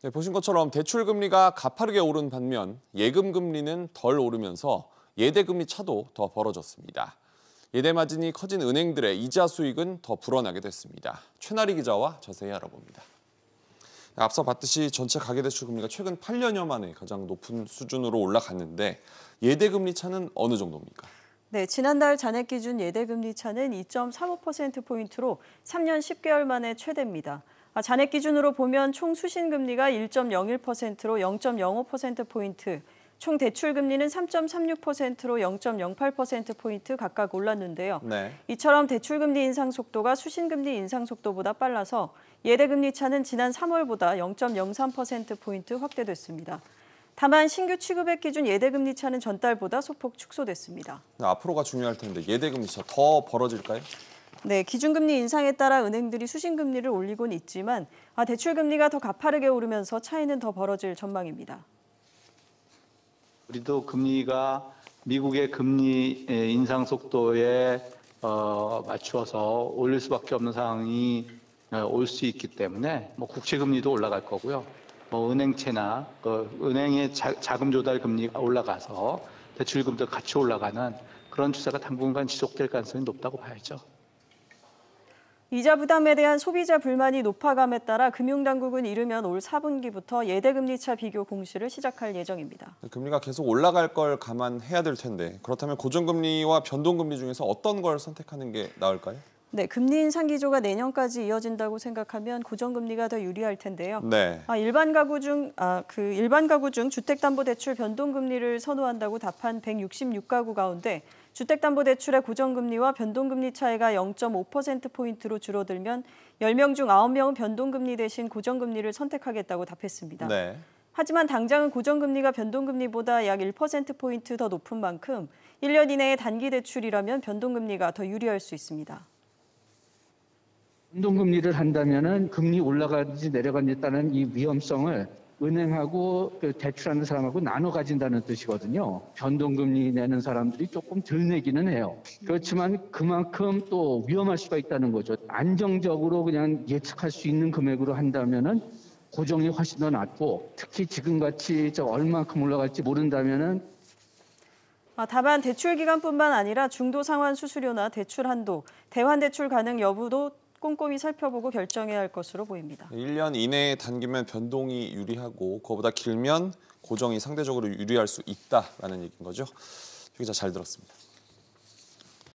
네, 보신 것처럼 대출금리가 가파르게 오른 반면 예금금리는 덜 오르면서 예대금리 차도 더 벌어졌습니다. 예대 마진이 커진 은행들의 이자 수익은 더 불어나게 됐습니다. 최나리 기자와 자세히 알아봅니다. 앞서 봤듯이 전체 가계대출 금리가 최근 8년여 만에 가장 높은 수준으로 올라갔는데 예대금리 차는 어느 정도입니까? 네, 지난달 잔액 기준 예대금리 차는 2.35%포인트로 3년 10개월 만에 최대입니다. 잔액 기준으로 보면 총 수신금리가 1.01%로 0.05%포인트, 총 대출금리는 3.36%로 0.08%포인트 각각 올랐는데요. 네. 이처럼 대출금리 인상 속도가 수신금리 인상 속도보다 빨라서 예대금리 차는 지난 3월보다 0.03%포인트 확대됐습니다. 다만 신규 취급액 기준 예대금리 차는 전달보다 소폭 축소됐습니다. 앞으로가 중요할 텐데 예대금리 차 더 벌어질까요? 네, 기준금리 인상에 따라 은행들이 수신금리를 올리고는 있지만 대출금리가 더 가파르게 오르면서 차이는 더 벌어질 전망입니다. 우리도 금리가 미국의 금리 인상 속도에 맞추어서 올릴 수밖에 없는 상황이 올 수 있기 때문에 국채 금리도 올라갈 거고요. 은행채나 은행의 자금 조달 금리가 올라가서 대출금도 같이 올라가는 그런 추세가 당분간 지속될 가능성이 높다고 봐야죠. 이자 부담에 대한 소비자 불만이 높아감에 따라 금융당국은 이르면 올 4분기부터 예대금리차 비교 공시를 시작할 예정입니다. 금리가 계속 올라갈 걸 감안해야 될 텐데 그렇다면 고정금리와 변동금리 중에서 어떤 걸 선택하는 게 나을까요? 네, 금리 인상 기조가 내년까지 이어진다고 생각하면 고정금리가 더 유리할 텐데요. 네. 일반 가구 중 주택담보대출 변동금리를 선호한다고 답한 166가구 가운데 주택담보대출의 고정금리와 변동금리 차이가 0.5%포인트로 줄어들면 10명 중 9명은 변동금리 대신 고정금리를 선택하겠다고 답했습니다. 네. 하지만 당장은 고정금리가 변동금리보다 약 1%포인트 더 높은 만큼 1년 이내의 단기 대출이라면 변동금리가 더 유리할 수 있습니다. 변동금리를 한다면은 금리 올라가는지 내려가는지라는 이 위험성을 은행하고 대출하는 사람하고 나눠 가진다는 뜻이거든요. 변동금리 내는 사람들이 조금 덜 내기는 해요. 그렇지만 그만큼 또 위험할 수가 있다는 거죠. 안정적으로 그냥 예측할 수 있는 금액으로 한다면은 고정이 훨씬 더 낫고 특히 지금같이 얼마만큼 올라갈지 모른다면은 다만 대출 기간뿐만 아니라 중도 상환 수수료나 대출 한도, 대환 대출 가능 여부도 꼼꼼히 살펴보고 결정해야 할 것으로 보입니다. 1년 이내에 단기면 변동이 유리하고 그거보다 길면 고정이 상대적으로 유리할 수 있다라는 얘기인 거죠. 조 기자 잘 들었습니다.